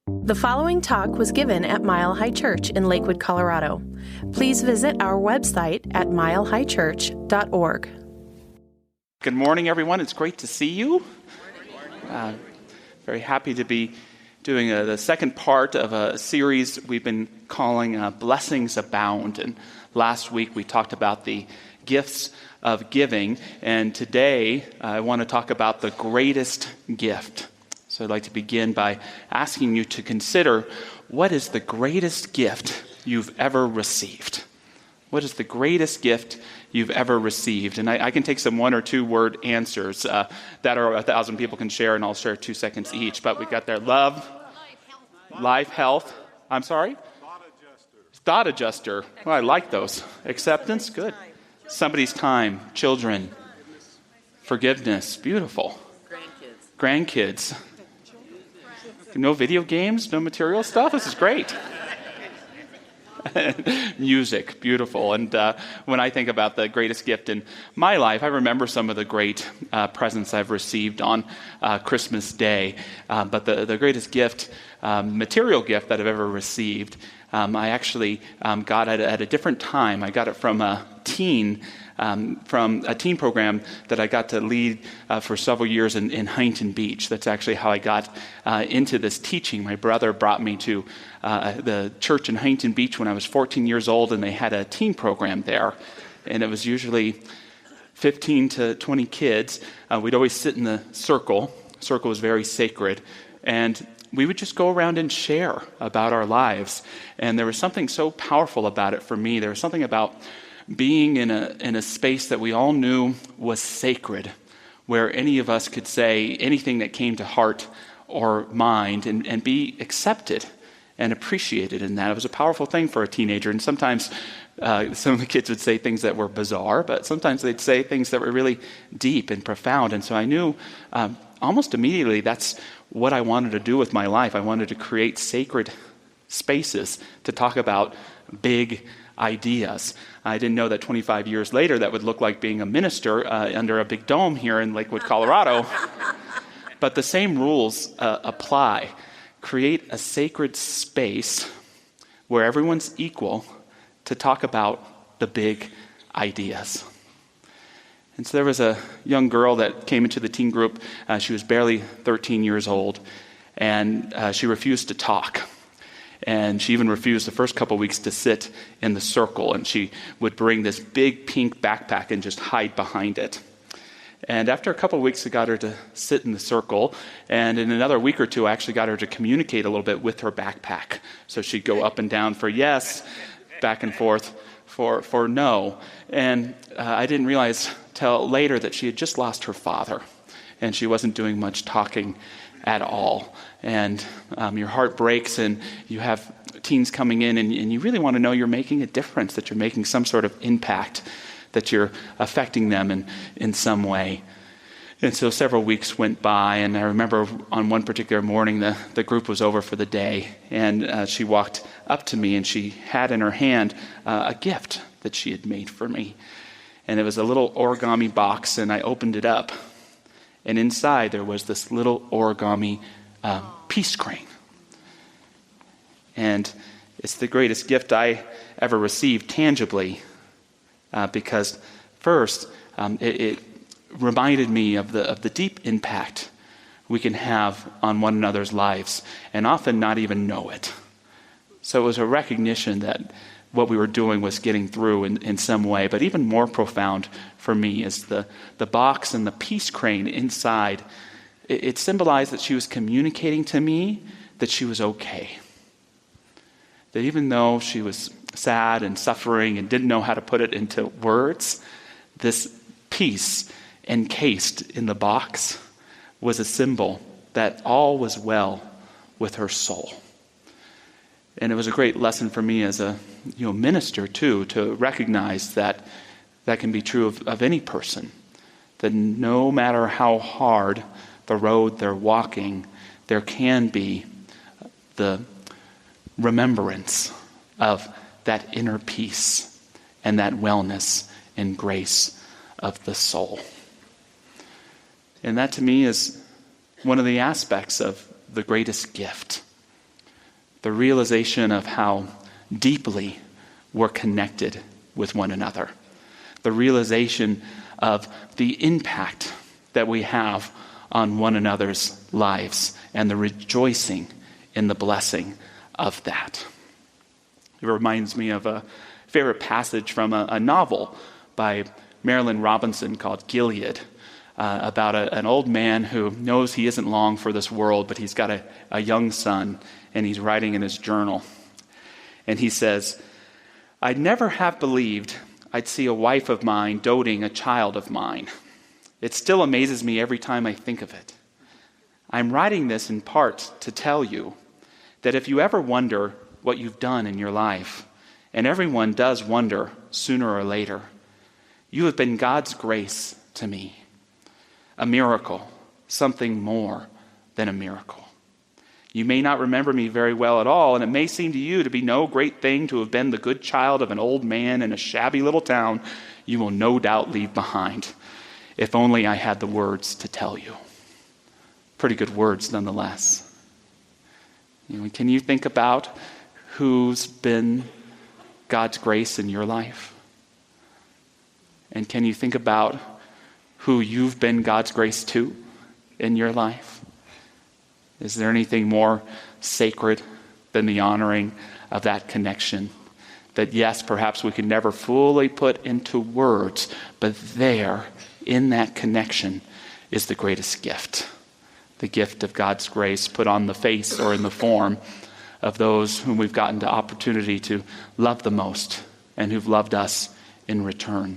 The following talk was given at Mile High Church in Lakewood, Colorado. Please visit our website at milehighchurch.org. Good morning, everyone. It's great to see you. Very happy to be doing the second part of a series we've been calling Blessings Abound. And last week we talked about the gifts of giving. And today I want to talk about the greatest gift. So I'd like to begin by asking you to consider, what is the greatest gift you've ever received? What is the greatest gift you've ever received? And I can take some one or two word answers that are 1,000 people can share, and I'll share 2 seconds each. But we got there: love, life, health. I'm sorry? Thought adjuster. Well, I like those. Acceptance, good. Somebody's time, children, forgiveness, beautiful. Grandkids. No video games, no material stuff. This is great. Music, beautiful. And when I think about the greatest gift in my life, I remember some of the great presents I've received on Christmas Day. But the greatest gift, material gift that I've ever received, I actually got it at a different time. I got it from a teen program that I got to lead for several years in Huntington Beach. That's actually how I got into this teaching. My brother brought me to the church in Huntington Beach when I was 14 years old, and they had a teen program there. And it was usually 15 to 20 kids. We'd always sit in the circle. The circle was very sacred. And we would just go around and share about our lives. And there was something so powerful about it for me. There was something about being in a space that we all knew was sacred, where any of us could say anything that came to heart or mind and be accepted and appreciated in that. It was a powerful thing for a teenager. And sometimes some of the kids would say things that were bizarre, but sometimes they'd say things that were really deep and profound. And so I knew almost immediately that's what I wanted to do with my life. I wanted to create sacred spaces to talk about big ideas. I didn't know that 25 years later that would look like being a minister under a big dome here in Lakewood, Colorado. But the same rules apply. Create a sacred space where everyone's equal to talk about the big ideas. And so there was a young girl that came into the teen group. She was barely 13 years old, and she refused to talk. And she even refused the first couple weeks to sit in the circle, and she would bring this big pink backpack and just hide behind it. And after a couple of weeks, I got her to sit in the circle, and in another week or two, I actually got her to communicate a little bit with her backpack. So she'd go up and down for yes, back and forth for no. And I didn't realize till later that she had just lost her father, and she wasn't doing much talking at all. And your heart breaks, and you have teens coming in, and you really want to know you're making a difference, that you're making some sort of impact, that you're affecting them in some way. And so several weeks went by, and I remember on one particular morning, the group was over for the day, and she walked up to me, and she had in her hand a gift that she had made for me. And it was a little origami box, and I opened it up. And inside there was this little origami peace crane. And it's the greatest gift I ever received tangibly because first it reminded me of the deep impact we can have on one another's lives and often not even know it. So it was a recognition that what we were doing was getting through in some way. But even more profound for me is the box and the peace crane inside. It symbolized that she was communicating to me that she was okay. That even though she was sad and suffering and didn't know how to put it into words, this peace encased in the box was a symbol that all was well with her soul. And it was a great lesson for me as a minister, too, to recognize that can be true of any person. That no matter how hard the road they're walking, there can be the remembrance of that inner peace and that wellness and grace of the soul. And that to me is one of the aspects of the greatest gift the realization of how deeply we're connected with one another, the realization of the impact that we have on one another's lives, and the rejoicing in the blessing of that. It reminds me of a favorite passage from a novel by Marilyn Robinson called Gilead, about an old man who knows he isn't long for this world, but he's got a young son, and he's writing in his journal. And he says, "I'd never have believed I'd see a wife of mine doting a child of mine. It still amazes me every time I think of it. I'm writing this in part to tell you that if you ever wonder what you've done in your life, and everyone does wonder sooner or later, you have been God's grace to me. A miracle, something more than a miracle. You may not remember me very well at all, and it may seem to you to be no great thing to have been the good child of an old man in a shabby little town you will no doubt leave behind, if only I had the words to tell you." Pretty good words nonetheless. Can you think about who's been God's grace in your life? And can you think about who you've been God's grace to in your life? Is there anything more sacred than the honoring of that connection? That yes, perhaps we can never fully put into words, but there, in that connection, is the greatest gift. The gift of God's grace put on the face or in the form of those whom we've gotten the opportunity to love the most and who've loved us in return.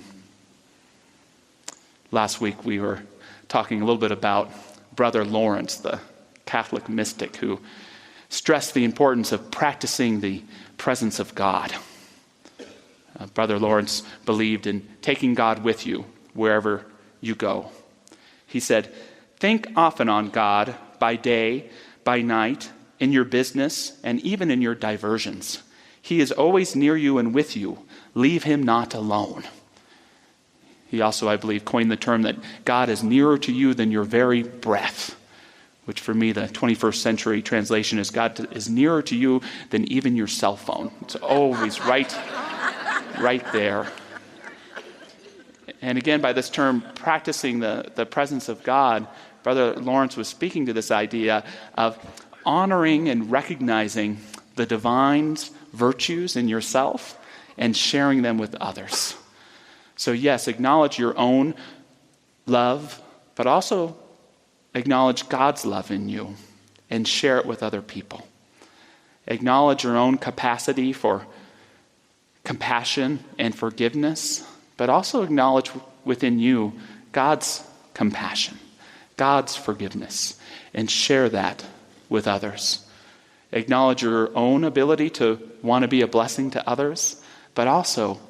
Last week we were talking a little bit about Brother Lawrence, the Catholic mystic who stressed the importance of practicing the presence of God. Brother Lawrence believed in taking God with you wherever you go. He said, "Think often on God by day, by night, in your business, and even in your diversions. He is always near you and with you. Leave him not alone." He also, I believe, coined the term that God is nearer to you than your very breath, which for me, the 21st century translation is God is nearer to you than even your cell phone. It's always right there. And again, by this term, practicing the presence of God, Brother Lawrence was speaking to this idea of honoring and recognizing the divine virtues in yourself and sharing them with others. So yes, acknowledge your own love, but also acknowledge God's love in you and share it with other people. Acknowledge your own capacity for compassion and forgiveness, but also acknowledge within you God's compassion, God's forgiveness, and share that with others. Acknowledge your own ability to want to be a blessing to others, but also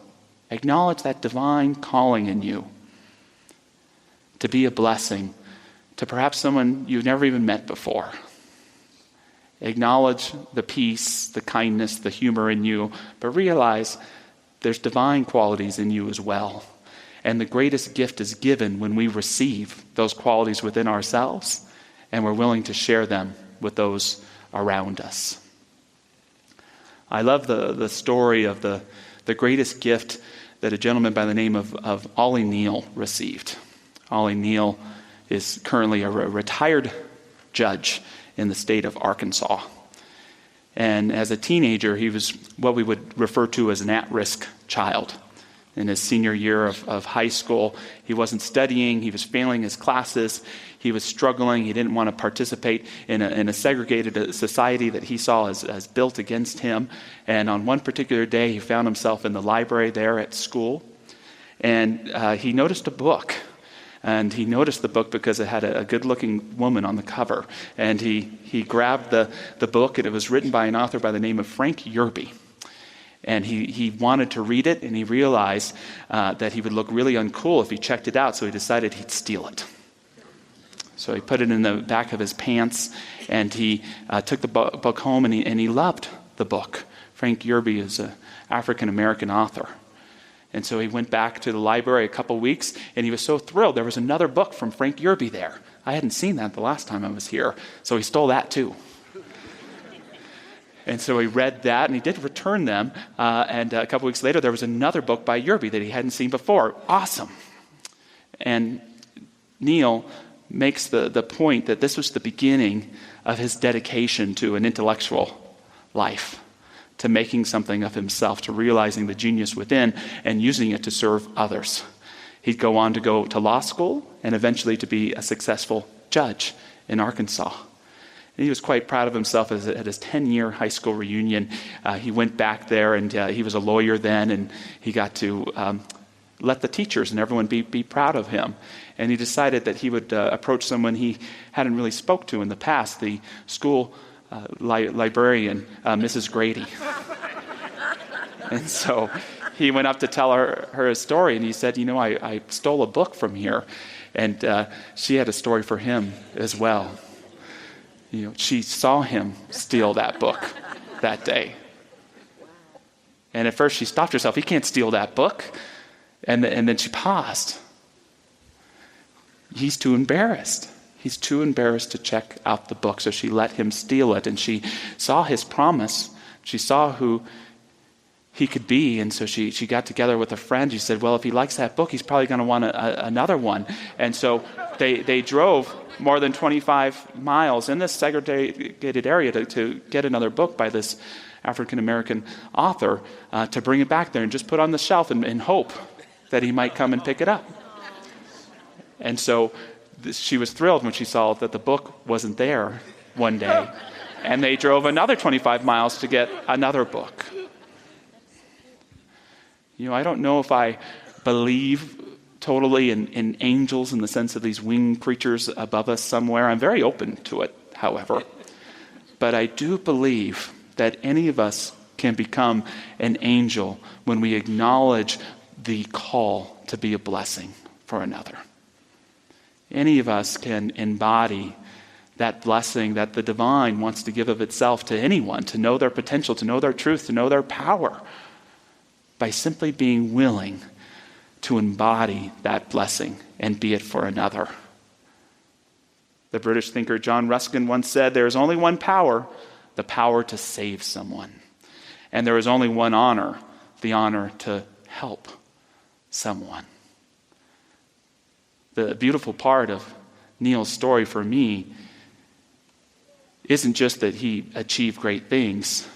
acknowledge that divine calling in you to be a blessing to perhaps someone you've never even met before. Acknowledge the peace, the kindness, the humor in you, but realize there's divine qualities in you as well. And the greatest gift is given when we receive those qualities within ourselves and we're willing to share them with those around us. I love the story of the greatest gift that a gentleman by the name of Ollie Neal received. Ollie Neal is currently a retired judge in the state of Arkansas. And as a teenager, he was what we would refer to as an at-risk child. In his senior year of high school, he wasn't studying, he was failing his classes, he was struggling, he didn't want to participate in a segregated society that he saw as built against him. And on one particular day, he found himself in the library there at school, and he noticed a book. And he noticed the book because it had a good-looking woman on the cover. And he grabbed the book, and it was written by an author by the name of Frank Yerby. And he wanted to read it, and he realized that he would look really uncool if he checked it out, so he decided he'd steal it. So he put it in the back of his pants, and he took the book home, and he loved the book. Frank Yerby is an African-American author. And so he went back to the library a couple weeks, and he was so thrilled. There was another book from Frank Yerby there. I hadn't seen that the last time I was here, so he stole that too. And so he read that, and he did return them. And a couple weeks later, there was another book by Yerby that he hadn't seen before. Awesome. And Neil makes the point that this was the beginning of his dedication to an intellectual life, to making something of himself, to realizing the genius within and using it to serve others. He'd go on to go to law school and eventually to be a successful judge in Arkansas. And he was quite proud of himself at his 10-year high school reunion. He went back there, and he was a lawyer then, and he got to let the teachers and everyone be proud of him. And he decided that he would approach someone he hadn't really spoke to in the past, the school librarian, Mrs. Grady. And so he went up to tell her his story, and he said, I stole a book from here. And she had a story for him as well. She saw him steal that book that day. And at first she stopped herself. He can't steal that book. And then she paused. He's too embarrassed. He's too embarrassed to check out the book. So she let him steal it. And she saw his promise. She saw who he could be. And so she got together with a friend. She said, well, if he likes that book, he's probably going to want another one. And so they drove more than 25 miles in this segregated area to get another book by this African-American author, to bring it back there and just put on the shelf and hope that he might come and pick it up. And so she was thrilled when she saw that the book wasn't there one day. And they drove another 25 miles to get another book. I don't know if I believe totally in angels in the sense of these winged creatures above us somewhere. I'm very open to it, however. But I do believe that any of us can become an angel when we acknowledge the call to be a blessing for another. Any of us can embody that blessing that the divine wants to give of itself to anyone, to know their potential, to know their truth, to know their power, by simply being willing to embody that blessing and be it for another. The British thinker John Ruskin once said, there is only one power, the power to save someone. And there is only one honor, the honor to help someone. The beautiful part of Neil's story for me isn't just that he achieved great things,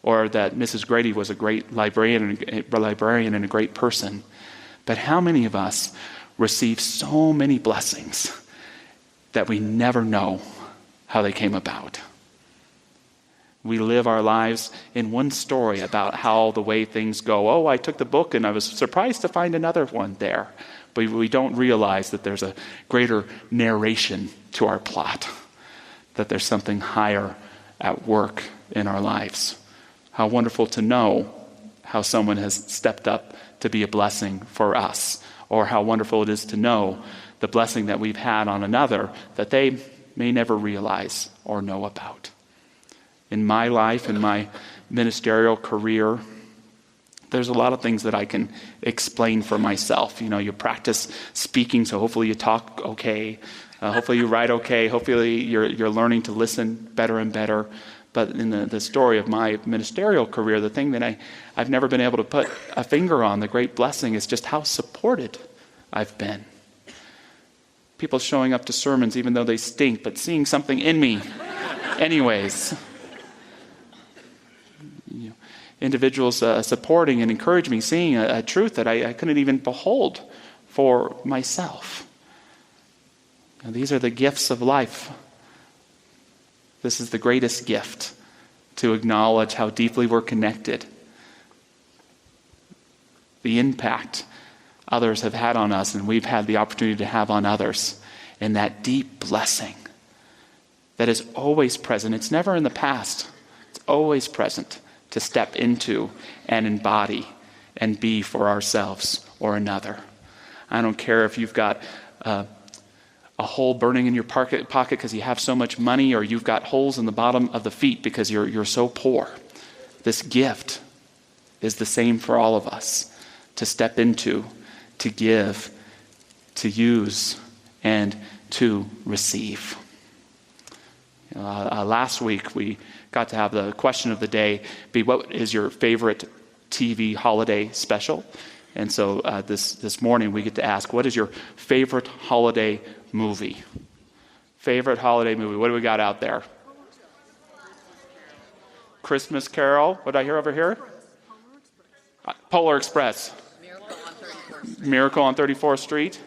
or that Mrs. Grady was a great librarian and a great person, but how many of us receive so many blessings that we never know how they came about. We live our lives in one story about how the way things go. Oh, I took the book and I was surprised to find another one there. But we don't realize that there's a greater narration to our plot, that there's something higher at work in our lives. How wonderful to know how someone has stepped up to be a blessing for us, or how wonderful it is to know the blessing that we've had on another that they may never realize or know about. In my life, in my ministerial career, there's a lot of things that I can explain for myself. You practice speaking, so hopefully you talk okay. Hopefully you write okay. Hopefully you're learning to listen better and better. But in the story of my ministerial career, the thing that I've never been able to put a finger on, the great blessing, is just how supported I've been. People showing up to sermons even though they stink, but seeing something in me anyways. Individuals supporting and encouraging me, seeing a truth that I couldn't even behold for myself. And these are the gifts of life. This is the greatest gift, to acknowledge how deeply we're connected. The impact others have had on us and we've had the opportunity to have on others. And that deep blessing that is always present. It's never in the past. It's always present, to step into and embody and be for ourselves or another. I don't care if you've got a hole burning in your pocket because you have so much money, or you've got holes in the bottom of the feet because you're so poor. This gift is the same for all of us, to step into, to give, to use, and to receive. Last week, we got to have the question of the day be, what is your favorite TV holiday special? And so this morning, we get to ask, what is your favorite holiday movie? Favorite holiday movie. What do we got out there? Christmas Carol. What did I hear over here? Polar Express. Miracle on 34th Street.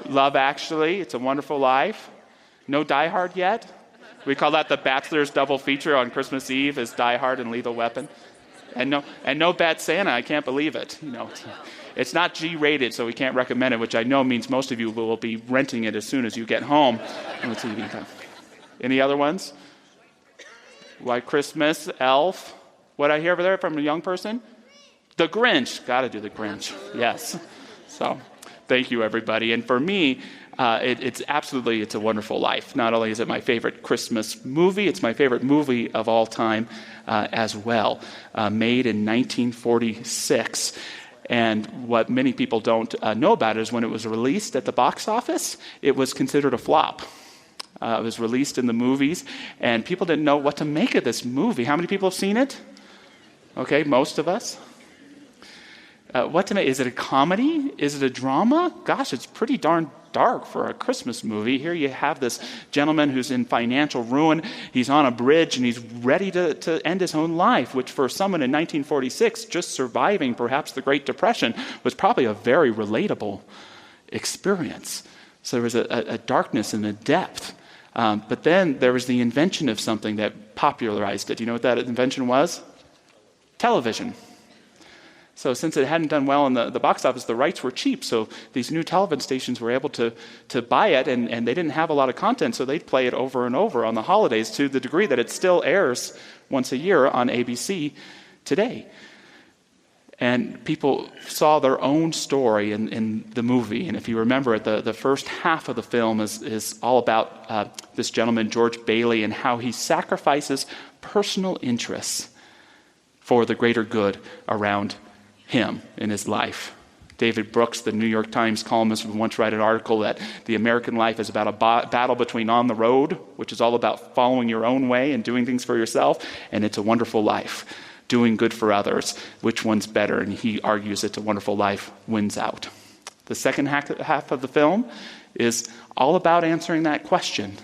Love Actually. It's a Wonderful Life. No Die Hard yet? We call that the Bachelor's double feature on Christmas Eve is Die Hard and Lethal Weapon. And no Bad Santa. I can't believe it. It's not G-rated, so we can't recommend it, which I know means most of you will be renting it as soon as you get home. Any other ones? White Christmas, Elf. What I hear over there from a young person? The Grinch. Got to do the Grinch. Yes. So thank you, everybody. And for me, it's a Wonderful Life. Not only is it my favorite Christmas movie, it's my favorite movie of all time as well. Made in 1946. And what many people don't know about is when it was released at the box office, it was considered a flop. It was released in the movies, and people didn't know what to make of this movie. How many people have seen it? Okay, most of us. What to make? Is it a comedy? Is it a drama? Gosh, it's pretty darn dark for a Christmas movie. Here you have this gentleman who's in financial ruin. He's on a bridge, and he's ready to end his own life, which for someone in 1946, just surviving perhaps the Great Depression, was probably a very relatable experience. So there was a darkness and a depth. But then there was the invention of something that popularized it. Do you know what that invention was? Television. So since it hadn't done well in the box office, the rights were cheap. So these new television stations were able to buy it, and they didn't have a lot of content, so they'd play it over and over on the holidays to the degree that it still airs once a year on ABC today. And people saw their own story in the movie. And if you remember it, the first half of the film is all about this gentleman, George Bailey, and how he sacrifices personal interests for the greater good around him in his life. David Brooks, the New York Times columnist, would once write an article that the American life is about a battle between On the Road, which is all about following your own way and doing things for yourself, and It's a Wonderful Life, doing good for others. Which one's better? And he argues It's a Wonderful Life wins out. The second half of the film is all about answering that question.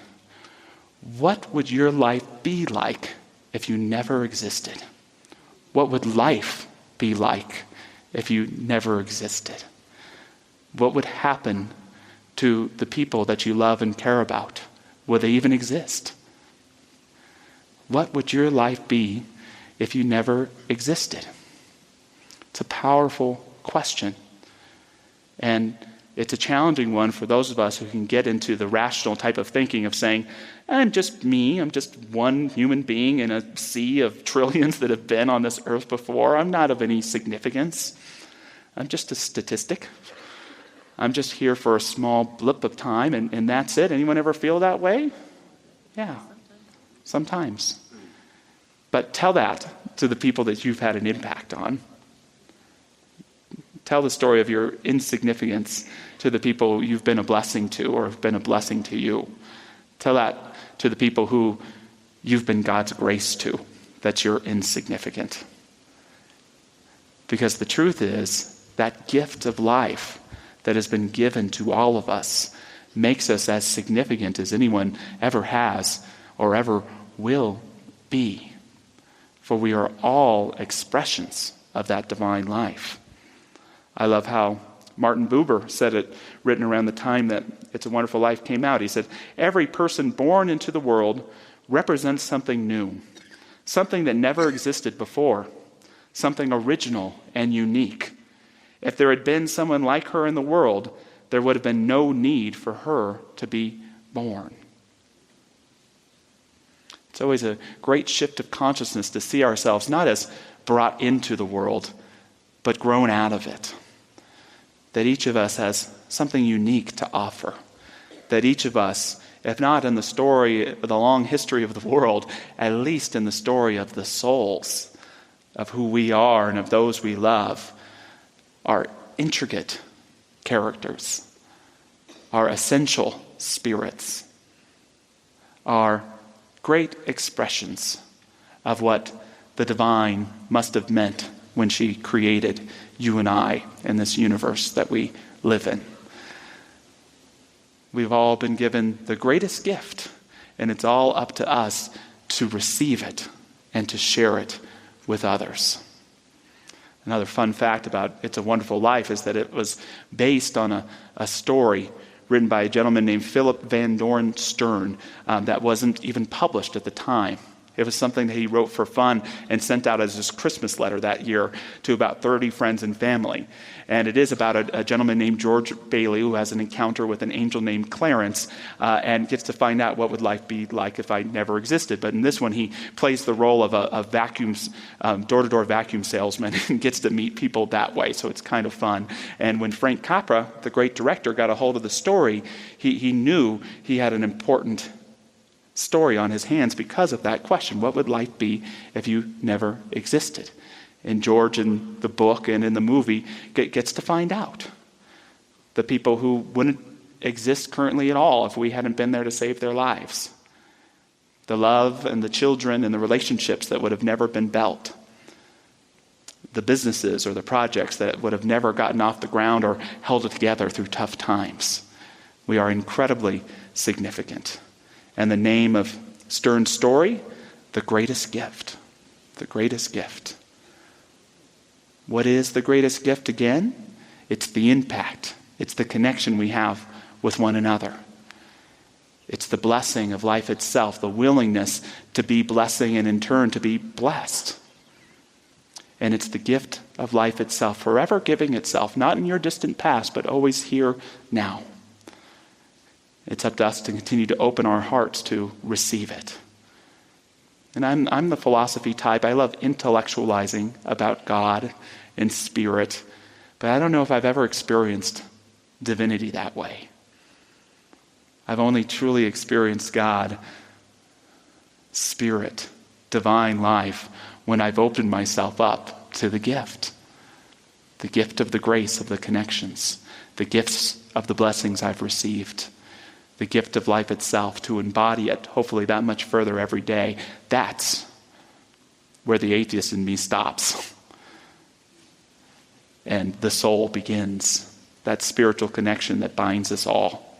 What would your life be like if you never existed? What would life be like if you never existed? What would happen to the people that you love and care about? Would they even exist? What would your life be if you never existed? It's a powerful question. And it's a challenging one for those of us who can get into the rational type of thinking of saying, I'm just me, I'm just one human being in a sea of trillions that have been on this earth before. I'm not of any significance. I'm just a statistic. I'm just here for a small blip of time, and that's it. Anyone ever feel that way? Yeah, sometimes. But tell that to the people that you've had an impact on. Tell the story of your insignificance to the people you've been a blessing to or have been a blessing to you. Tell that to the people who you've been God's grace to, that you're insignificant. Because the truth is, that gift of life that has been given to all of us makes us as significant as anyone ever has or ever will be. For we are all expressions of that divine life. I love how Martin Buber said it, written around the time that It's a Wonderful Life came out. He said, every person born into the world represents something new, something that never existed before, something original and unique. If there had been someone like her in the world, there would have been no need for her to be born. It's always a great shift of consciousness to see ourselves not as brought into the world, but grown out of it. That each of us has something unique to offer. That each of us, if not in the story, the long history of the world, at least in the story of the souls of who we are and of those we love, are intricate characters, are essential spirits, are great expressions of what the divine must have meant when she created you and I in this universe that we live in. We've all been given the greatest gift, and it's all up to us to receive it and to share it with others. Another fun fact about It's a Wonderful Life is that it was based on a story written by a gentleman named Philip Van Doren Stern that wasn't even published at the time. It was something that he wrote for fun and sent out as his Christmas letter that year to about 30 friends and family. And it is about a gentleman named George Bailey who has an encounter with an angel named Clarence and gets to find out what would life be like if I never existed. But in this one, he plays the role of a door-to-door vacuum salesman and gets to meet people that way. So it's kind of fun. And when Frank Capra, the great director, got a hold of the story, he knew he had an important story on his hands because of that question. What would life be if you never existed? And George in the book and in the movie gets to find out. The people who wouldn't exist currently at all if we hadn't been there to save their lives. The love and the children and the relationships that would have never been built. The businesses or the projects that would have never gotten off the ground or held it together through tough times. We are incredibly significant. And the name of Stern's story, the greatest gift. The greatest gift. What is the greatest gift again? It's the impact. It's the connection we have with one another. It's the blessing of life itself, the willingness to be blessing and in turn to be blessed. And it's the gift of life itself, forever giving itself, not in your distant past, but always here now. It's up to us to continue to open our hearts to receive it. And I'm the philosophy type. I love intellectualizing about God and spirit, but I don't know if I've ever experienced divinity that way. I've only truly experienced God, spirit, divine life, when I've opened myself up to the gift of the grace of the connections, the gifts of the blessings I've received. The gift of life itself, to embody it, hopefully that much further every day. That's where the atheist in me stops. And the soul begins. That spiritual connection that binds us all.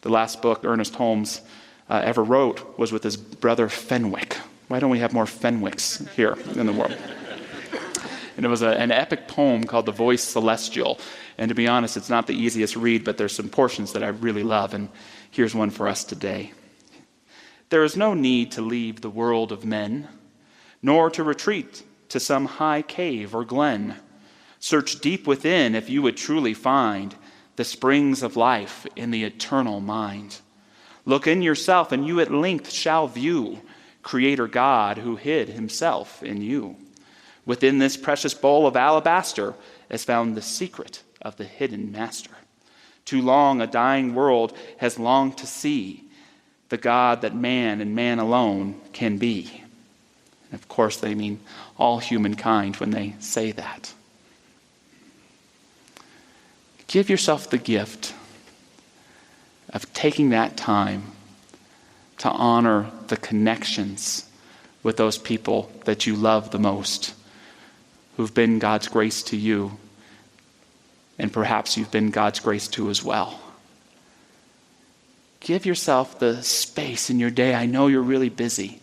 The last book Ernest Holmes ever wrote was with his brother Fenwick. Why don't we have more Fenwicks here in the world? And it was an epic poem called The Voice Celestial. And to be honest, it's not the easiest read, but there's some portions that I really love. And here's one for us today. There is no need to leave the world of men, nor to retreat to some high cave or glen. Search deep within if you would truly find the springs of life in the eternal mind. Look in yourself, and you at length shall view Creator God who hid himself in you. Within this precious bowl of alabaster is found the secret of the hidden master. Too long a dying world has longed to see the God that man and man alone can be. And of course they mean all humankind when they say that. Give yourself the gift of taking that time to honor the connections with those people that you love the most, who've been God's grace to you, and perhaps you've been God's grace to as well. Give yourself the space in your day. I know you're really busy,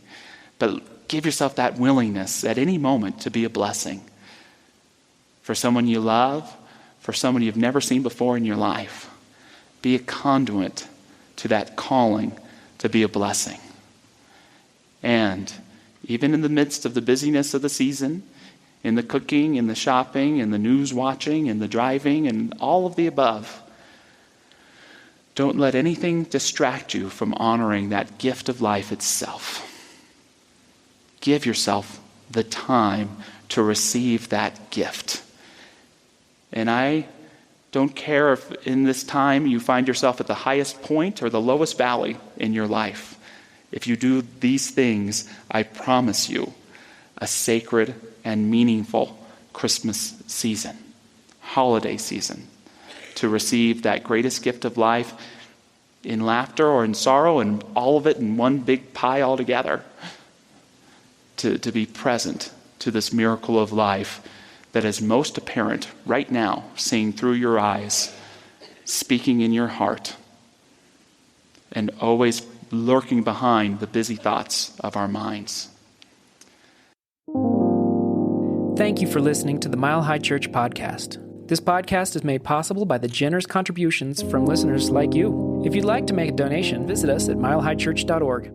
but give yourself that willingness at any moment to be a blessing for someone you love, for someone you've never seen before in your life. Be a conduit to that calling to be a blessing. And even in the midst of the busyness of the season, in the cooking, in the shopping, in the news watching, in the driving, and all of the above, don't let anything distract you from honoring that gift of life itself. Give yourself the time to receive that gift. And I don't care if in this time you find yourself at the highest point or the lowest valley in your life. If you do these things, I promise you a sacred and meaningful Christmas season, holiday season, to receive that greatest gift of life in laughter or in sorrow, and all of it in one big pie altogether. To be present to this miracle of life that is most apparent right now, seeing through your eyes, speaking in your heart, and always lurking behind the busy thoughts of our minds. Thank you for listening to the Mile High Church podcast. This podcast is made possible by the generous contributions from listeners like you. If you'd like to make a donation, visit us at milehighchurch.org.